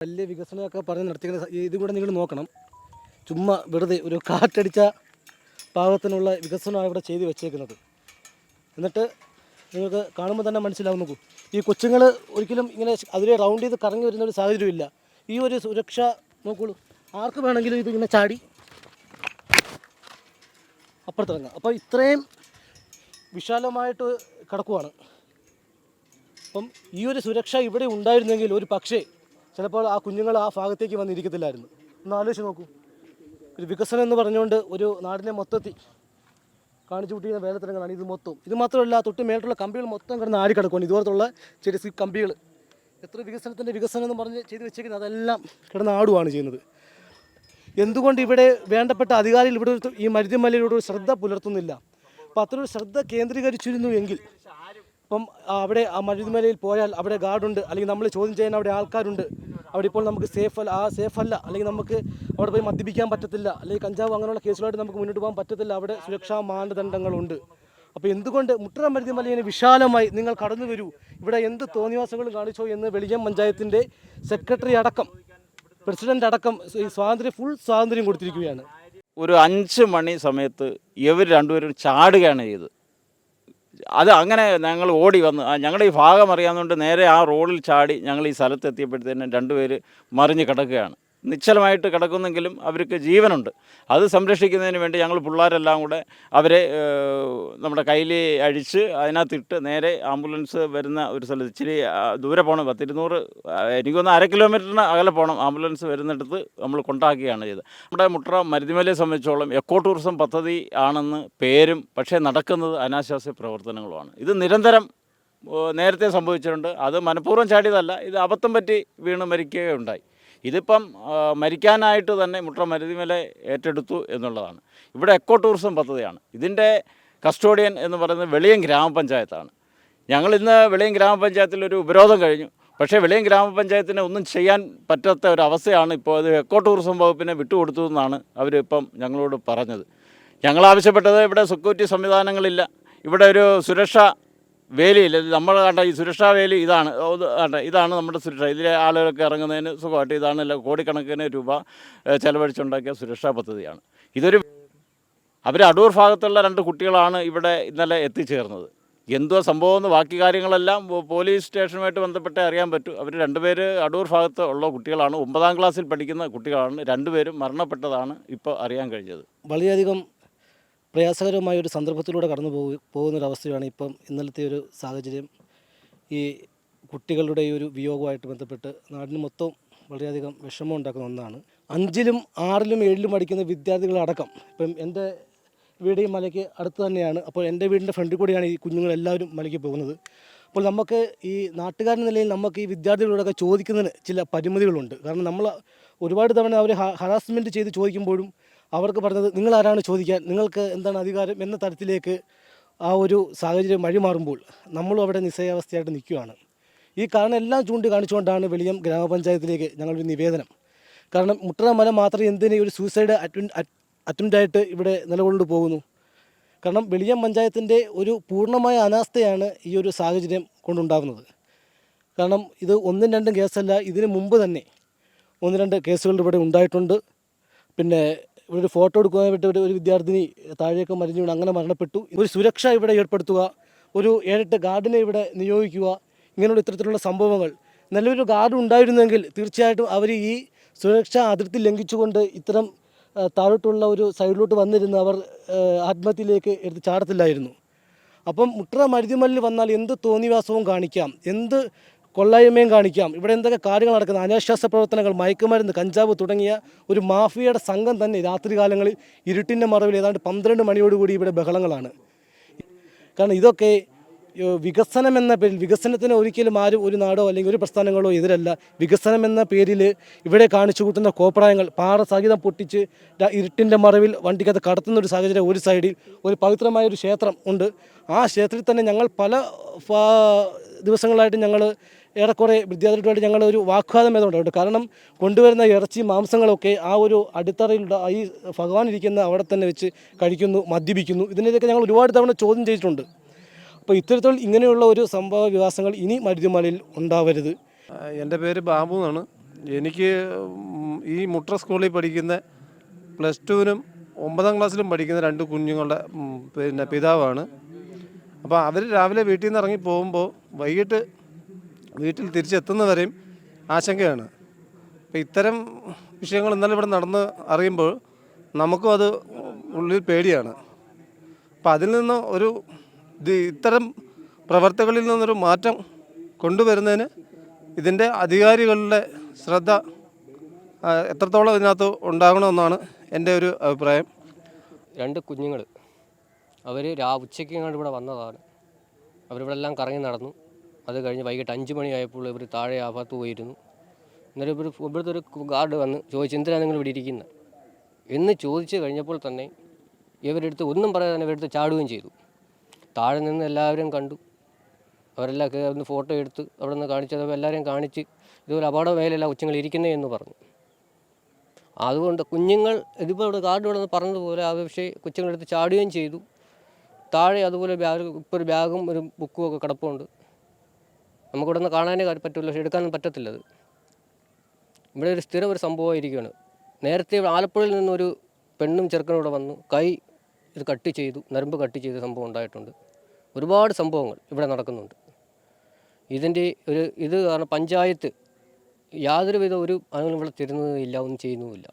വലിയ വികസനമൊക്കെ പറഞ്ഞ് നടത്തിക്കുന്ന ഇതും കൂടെ നിങ്ങൾ നോക്കണം. ചുമ്മാ വെറുതെ ഒരു കാറ്റടിച്ച പാകത്തിനുള്ള വികസനമാണ് ഇവിടെ ചെയ്തു വെച്ചേക്കുന്നത്. എന്നിട്ട് നിങ്ങൾക്ക് കാണുമ്പോൾ തന്നെ മനസ്സിലാവും. നോക്കൂ, ഈ കൊച്ചുങ്ങൾ ഒരിക്കലും ഇങ്ങനെ അതിലെ റൗണ്ട് ചെയ്ത് കറങ്ങി വരുന്ന ഒരു സാഹചര്യമില്ല. ഈ ഒരു സുരക്ഷ നോക്കുള്ളൂ, ആർക്ക് വേണമെങ്കിലും ഇതിങ്ങനെ ചാടി അപ്പുറത്തിറങ്ങാം. അപ്പോൾ ഇത്രയും വിശാലമായിട്ട് കിടക്കുവാണ്. അപ്പം ഈ ഒരു സുരക്ഷ ഇവിടെ ഉണ്ടായിരുന്നെങ്കിൽ ഒരു പക്ഷേ ചിലപ്പോൾ ആ കുഞ്ഞുങ്ങൾ ആ ഭാഗത്തേക്ക് വന്നിരിക്കത്തില്ലായിരുന്നു. ഒന്ന് ആലോചിച്ച് നോക്കൂ. ഒരു വികസനം എന്ന് പറഞ്ഞുകൊണ്ട് ഒരു നാടിനെ മൊത്തത്തിൽ കാണിച്ചു കൂട്ടിയിരുന്ന വേലത്തരങ്ങളാണ് ഇത് മൊത്തം. ഇത് മാത്രമല്ല, തൊട്ട് മേലോട്ടുള്ള കമ്പികൾ മൊത്തം കിടന്ന് ആടിക്കിടക്കുവാണ്. ഇതുപോലത്തുള്ള ചെറിയ കമ്പികൾ എത്ര വികസനത്തിൻ്റെ വികസനം എന്ന് പറഞ്ഞ് ചെയ്ത് വെച്ചേക്കുന്നത് അതെല്ലാം കിടന്ന് ആടുകയാണ് ചെയ്യുന്നത്. എന്തുകൊണ്ട് ഇവിടെ വേണ്ടപ്പെട്ട അധികാരികൾ ഇവിടെ ഈ മരുതിമലയോട് ഒരു ശ്രദ്ധ പുലർത്തുന്നില്ല? അപ്പോൾ അത്രയൊരു ശ്രദ്ധ കേന്ദ്രീകരിച്ചിരുന്നു എങ്കിൽ ഇപ്പം അവിടെ ആ മരുതിമലയിൽ പോയാൽ അവിടെ ഗാർഡുണ്ട്, അല്ലെങ്കിൽ നമ്മൾ ചോദ്യം ചെയ്യാൻ അവിടെ ആൾക്കാരുണ്ട്. അവിടെ ഇപ്പോൾ നമുക്ക് സേഫല്ല, അല്ലെങ്കിൽ നമുക്ക് അവിടെ പോയി മദ്യപിക്കാൻ പറ്റത്തില്ല, അല്ലെങ്കിൽ കഞ്ചാവ് അങ്ങനെയുള്ള കേസുകളായിട്ട് നമുക്ക് മുന്നോട്ട് പോകാൻ പറ്റത്തില്ല. അവിടെ സുരക്ഷാ മാനദണ്ഡങ്ങളുണ്ട്. അപ്പോൾ എന്തുകൊണ്ട് മുട്ടറ മരുതിമലയെ വിശാലമായി നിങ്ങൾ കടന്നു വരൂ, ഇവിടെ എന്ത് തോന്നിവാസങ്ങളും കാണിച്ചോ എന്ന് വെളിയം പഞ്ചായത്തിൻ്റെ സെക്രട്ടറി അടക്കം പ്രസിഡന്റ് അടക്കം ഫുൾ സ്വാതന്ത്ര്യം കൊടുത്തിരിക്കുകയാണ്. ഒരു 5 മണി സമയത്ത് ഇവർ രണ്ടുപേരും ചാടുകയാണ് ചെയ്തത്. അത് അങ്ങനെ ഞങ്ങൾ ഓടി വന്ന് ഞങ്ങളുടെ ഈ ഭാഗം അറിയാവുന്നതുകൊണ്ട് നേരെ ആ റോഡിൽ ചാടി ഞങ്ങൾ ഈ സ്ഥലത്തെത്തിയപ്പോഴത്തേനും രണ്ടുപേർ മറിഞ്ഞ് കിടക്കുകയാണ്. നിശ്ചലമായിട്ട് കിടക്കുന്നെങ്കിലും അവർക്ക് ജീവനുണ്ട്. അത് സംരക്ഷിക്കുന്നതിന് വേണ്ടി ഞങ്ങൾ പിള്ളേരെല്ലാം കൂടെ അവരെ നമ്മുടെ കയ്യിൽ അഴിച്ച് അതിനകത്തിട്ട് നേരെ ആംബുലൻസ് വരുന്ന ഒരു സ്ഥലത്ത് ഇച്ചിരി ദൂരെ പോകണം, 100-200 എനിക്കൊന്ന് 1/2 കിലോമീറ്ററിന് അകലെ പോകണം. ആംബുലൻസ് വരുന്നിടത്ത് നമ്മൾ കൊണ്ടാക്കുകയാണ് ചെയ്തത്. നമ്മുടെ മുട്ടറ മരുതിമലയെ സംബന്ധിച്ചോളം എക്കോ ടൂറിസം പദ്ധതി ആണെന്ന് പേരും, പക്ഷേ നടക്കുന്നത് അനാശാസ്യ പ്രവർത്തനങ്ങളുമാണ്. ഇത് നിരന്തരം നേരത്തെ സംഭവിച്ചിട്ടുണ്ട്. അത് മനഃപൂർവ്വം ചാടിയതല്ല, ഇത് അബദ്ധം പറ്റി വീണ് മരിക്കുകയുണ്ടായി. ഇതിപ്പം മരിക്കാനായിട്ട് തന്നെ മുട്ടറ മരുതിമല ഏറ്റെടുത്തു എന്നുള്ളതാണ്. ഇവിടെ എക്കോ ടൂറിസം പദ്ധതിയാണ്. ഇതിൻ്റെ കസ്റ്റോഡിയൻ എന്ന് പറയുന്നത് വെളിയം ഗ്രാമപഞ്ചായത്താണ്. ഞങ്ങളിന്ന് വെളിയം ഗ്രാമപഞ്ചായത്തിലൊരു ഉപരോധം കഴിഞ്ഞു. പക്ഷേ വെളിയം ഗ്രാമപഞ്ചായത്തിന് ഒന്നും ചെയ്യാൻ പറ്റാത്ത ഒരവസ്ഥയാണ്. ഇപ്പോൾ അത് എക്കോ ടൂറിസം വകുപ്പിനെ വിട്ടുകൊടുത്തു എന്നാണ് അവരിപ്പം ഞങ്ങളോട് പറഞ്ഞത്. ഞങ്ങൾ ആവശ്യപ്പെട്ടത് ഇവിടെ സെക്യൂരിറ്റി സംവിധാനങ്ങളില്ല, ഇവിടെ ഒരു സുരക്ഷാ വേലിയില്ല. നമ്മൾ കണ്ട ഈ സുരക്ഷാ വേലി ഇതാണ് നമ്മുടെ സുരക്ഷ. ഇതിലെ ആളുകൾക്ക് ഇറങ്ങുന്നതിന് സുഖമായിട്ട് ഇതാണ് കോടിക്കണക്കിന് രൂപ ചെലവഴിച്ചുണ്ടാക്കിയ സുരക്ഷാ പദ്ധതിയാണ്. അവർ അടൂർ ഭാഗത്തുള്ള 2 കുട്ടികളാണ് ഇവിടെ ഇന്നലെ എത്തിച്ചേർന്നത്. എന്തോ സംഭവം എന്ന് ബാക്കി കാര്യങ്ങളെല്ലാം പോലീസ് സ്റ്റേഷനുമായിട്ട് ബന്ധപ്പെട്ടേ അറിയാൻ പറ്റൂ. അവർ 2 പേര് അടൂർ ഭാഗത്ത് ഉള്ള കുട്ടികളാണ്, 9ാം ക്ലാസ്സിൽ പഠിക്കുന്ന കുട്ടികളാണ്. 2 പേരും മരണപ്പെട്ടതാണ് ഇപ്പോൾ അറിയാൻ കഴിഞ്ഞത്. വളരെയധികം പ്രയാസകരമായ ഒരു സന്ദർഭത്തിലൂടെ കടന്നു പോകുന്നൊരവസ്ഥയാണ് ഇപ്പം ഇന്നലത്തെ ഒരു സാഹചര്യം. ഈ കുട്ടികളുടെ ഈ ഒരു വിയോഗവുമായിട്ട് ബന്ധപ്പെട്ട് നാടിന് മൊത്തം വളരെയധികം വിഷമം ഉണ്ടാക്കുന്ന ഒന്നാണ്. 5ലും 6ലും 7ലും പഠിക്കുന്ന വിദ്യാർത്ഥികളടക്കം, ഇപ്പം എൻ്റെ വീട് ഈ മലയ്ക്ക് അടുത്ത് തന്നെയാണ്. അപ്പോൾ എൻ്റെ വീടിൻ്റെ ഫ്രണ്ടിൽ കൂടിയാണ് ഈ കുഞ്ഞുങ്ങളെല്ലാവരും മലയ്ക്ക് പോകുന്നത്. അപ്പോൾ നമുക്ക് ഈ നാട്ടുകാരെന്ന നിലയിൽ നമുക്ക് ഈ വിദ്യാർത്ഥികളോടൊക്കെ ചോദിക്കുന്നതിന് ചില പരിമിതികളുണ്ട്. കാരണം നമ്മൾ ഒരുപാട് തവണ അവർ ഹറാസ്മെൻറ്റ് ചെയ്ത് ചോദിക്കുമ്പോഴും അവർക്ക് പറഞ്ഞത് നിങ്ങളാരാണ് ചോദിക്കാൻ, നിങ്ങൾക്ക് എന്താണ് അധികാരം എന്ന തരത്തിലേക്ക് ആ ഒരു സാഹചര്യം വഴിമാറുമ്പോൾ നമ്മളും അവിടെ നിസ്സഹായാവസ്ഥയായിട്ട് നിൽക്കുകയാണ്. ഈ കാരണം എല്ലാം ചൂണ്ടിക്കാണിച്ചുകൊണ്ടാണ് വെളിയം ഗ്രാമപഞ്ചായത്തിലേക്ക് ഞങ്ങളൊരു നിവേദനം. കാരണം മുട്ടറ മല മാത്രം എന്തിന് ഒരു സൂസൈഡ് അറ്റംപ്റ്റായിട്ട് ഇവിടെ നിലകൊണ്ടു പോകുന്നു? കാരണം വെളിയം പഞ്ചായത്തിൻ്റെ ഒരു പൂർണ്ണമായ അനാസ്ഥയാണ് ഈ ഒരു സാഹചര്യം കൊണ്ടുണ്ടാകുന്നത്. കാരണം ഇത് 1-2 കേസല്ല, ഇതിന് മുമ്പ് തന്നെ 1-2 കേസുകൾ ഇവിടെ ഉണ്ടായിട്ടുണ്ട്. പിന്നെ ഇവിടെ ഒരു ഫോട്ടോ എടുക്കാൻ വേണ്ടി ഒരു വിദ്യാർത്ഥിനി താഴേക്ക് മരിഞ്ഞു വീണ് അങ്ങനെ മരണപ്പെട്ടു. ഒരു സുരക്ഷ ഇവിടെ ഏർപ്പെടുത്തുക, ഒരു 7-8 ഗാർഡിനെ ഇവിടെ നിയോഗിക്കുക, ഇങ്ങനെയുള്ള ഇത്തരത്തിലുള്ള സംഭവങ്ങൾ. നല്ലൊരു ഗാർഡ് ഉണ്ടായിരുന്നെങ്കിൽ തീർച്ചയായിട്ടും അവർ ഈ സുരക്ഷാ അതിർത്തി ലംഘിച്ചുകൊണ്ട് ഇത്തരം താഴോട്ടുള്ള ഒരു സൈഡിലോട്ട് വന്നിരുന്ന് അവർ ആത്മഹത്യയിലേക്ക് എടുത്ത് ചാടത്തില്ലായിരുന്നു. അപ്പം മുട്ടറ മരുതിമലയിൽ വന്നാൽ എന്ത് തോന്നിവാസവും കാണിക്കാം, എന്ത് കൊള്ളായ്മയും കാണിക്കാം. ഇവിടെ എന്തൊക്കെ കാര്യങ്ങൾ നടക്കുന്നത്, അനാശാസ്യ പ്രവർത്തനങ്ങൾ, മയക്കുമരുന്ന്, കഞ്ചാവ് തുടങ്ങിയ ഒരു മാഫിയയുടെ സംഘം തന്നെ രാത്രികാലങ്ങളിൽ ഇരുട്ടിൻ്റെ മറവിൽ ഏതാണ്ട് 12 മണിയോടുകൂടി ഇവിടെ ബഹളങ്ങളാണ്. കാരണം ഇതൊക്കെ വികസനം എന്ന പേരിൽ, വികസനത്തിന് ഒരിക്കലും ആരും ഒരു നാടോ അല്ലെങ്കിൽ ഒരു പ്രസ്ഥാനങ്ങളോ എതിരല്ല. വികസനം എന്ന പേരിൽ ഇവിടെ കാണിച്ചു കൂട്ടുന്ന കോപ്രായങ്ങൾ, പാറ സഹിതം പൊട്ടിച്ച് ഇരുട്ടിൻ്റെ മറവിൽ വണ്ടിക്കകത്ത് കടത്തുന്ന ഒരു സാഹചര്യം. ഒരു സൈഡിൽ ഒരു പവിത്രമായൊരു ക്ഷേത്രം ഉണ്ട്. ആ ക്ഷേത്രത്തിൽ തന്നെ ഞങ്ങൾ പല ദിവസങ്ങളായിട്ട് ഞങ്ങൾ ഏറെക്കുറെ വിദ്യാർത്ഥികളുമായിട്ട് ഞങ്ങൾ ഒരു വാഗ്വാദം ഏതുകൊണ്ട്. കാരണം കൊണ്ടുവരുന്ന ഇറച്ചി മാംസങ്ങളൊക്കെ ആ ഒരു അടിത്തറയിലുള്ള ഈ ഭഗവാൻ ഇരിക്കുന്ന അവിടെ തന്നെ വെച്ച് കഴിക്കുന്നു, മദ്യപിക്കുന്നു. ഇതിനെയൊക്കെ ഞങ്ങൾ ഒരുപാട് തവണ ചോദ്യം ചെയ്തിട്ടുണ്ട്. അപ്പോൾ ഇത്തരത്തിൽ ഇങ്ങനെയുള്ള ഒരു സംഭവ വികാസങ്ങൾ ഇനി മരുതിമലയിൽ ഉണ്ടാവരുത്. എൻ്റെ പേര് ബാബു എന്നാണ്. എനിക്ക് ഈ മുട്ര സ്കൂളിൽ പഠിക്കുന്ന +2-നും 9ാം ക്ലാസ്സിലും പഠിക്കുന്ന 2 കുഞ്ഞുങ്ങളുടെ പിന്നെ പിതാവാണ്. അപ്പോൾ അവർ രാവിലെ വീട്ടിൽ നിന്ന് ഇറങ്ങി പോകുമ്പോൾ വൈകിട്ട് വീട്ടിൽ തിരിച്ചെത്തുന്നവരെയും ആശങ്കയാണ്. അപ്പോൾ ഇത്തരം വിഷയങ്ങൾ ഇന്നലെ ഇവിടെ നടന്ന് അറിയുമ്പോൾ നമുക്കും അത് ഉള്ളിൽ പേടിയാണ്. അപ്പോൾ അതിൽ നിന്ന് ഇത്തരം പ്രവർത്തികളിൽ നിന്നൊരു മാറ്റം കൊണ്ടുവരുന്നതിന് ഇതിൻ്റെ അധികാരികളുടെ ശ്രദ്ധ എത്രത്തോളം ഇതിനകത്ത് ഉണ്ടാകണമെന്നാണ് എൻ്റെ ഒരു അഭിപ്രായം. 2 കുഞ്ഞുങ്ങൾ അവർ ഉച്ചയ്ക്ക് കണ്ട് ഇവിടെ വന്നതാണ്. അവരിവിടെ എല്ലാം കറങ്ങി നടന്നു. അത് കഴിഞ്ഞ് വൈകിട്ട് 5 മണിയായപ്പോൾ ഇവർ താഴെ ആ ഭാഗത്ത് പോയിരുന്നു. അന്നേരം ഇവിടുത്തെ ഒരു ഗാർഡ് വന്ന് ചോദിച്ചു, എന്തിനാണ് നിങ്ങൾ ഇവിടെ ഇരിക്കുന്നത് എന്ന് ചോദിച്ചു കഴിഞ്ഞപ്പോൾ തന്നെ ഇവരെടുത്ത് ഒന്നും പറയാതെ തന്നെ ഇവരെടുത്ത് ചാടുകയും ചെയ്തു. താഴെ നിന്ന് എല്ലാവരും കണ്ടു. അവരെല്ലാം ഒന്ന് ഫോട്ടോ എടുത്ത് അവിടെ നിന്ന് കാണിച്ചത് എല്ലാവരെയും കാണിച്ച് ഇതുപോലെ അപകട മേലല്ല കൊച്ചുങ്ങൾ ഇരിക്കുന്നേ എന്ന് പറഞ്ഞു. അതുകൊണ്ട് കുഞ്ഞുങ്ങൾ ഇതിപ്പോൾ ഇവിടെ ഗാർഡ് ഇവിടെ നിന്ന് പറഞ്ഞതുപോലെ ആ വിഷയം കൊച്ചുങ്ങളെടുത്ത് ചാടുകയും ചെയ്തു. താഴെ അതുപോലെ ഇപ്പോൾ ഒരു ബാഗും ഒരു ബുക്കും ഒക്കെ കിടപ്പുണ്ട്. നമുക്കിവിടെ നിന്ന് കാണാനേ പറ്റില്ല, പക്ഷെ എടുക്കാനും പറ്റത്തില്ലത്. ഇവിടെ ഒരു സ്ഥിരം ഒരു സംഭവമായിരിക്കുകയാണ്. നേരത്തെ ആലപ്പുഴയിൽ നിന്നൊരു പെണ്ണും ചെറുക്കനും ഇവിടെ വന്നു കൈ ഇത് കട്ട് ചെയ്തു, നരമ്പ് കട്ട് ചെയ്ത സംഭവം ഉണ്ടായിട്ടുണ്ട്. ഒരുപാട് സംഭവങ്ങൾ ഇവിടെ നടക്കുന്നുണ്ട്. ഇതിൻ്റെ ഇത് കാരണം പഞ്ചായത്ത് യാതൊരുവിധ ഒരു അനുകൂലം ഇവിടെ തരുന്നതില്ല, ഒന്നും ചെയ്യുന്നുമില്ല.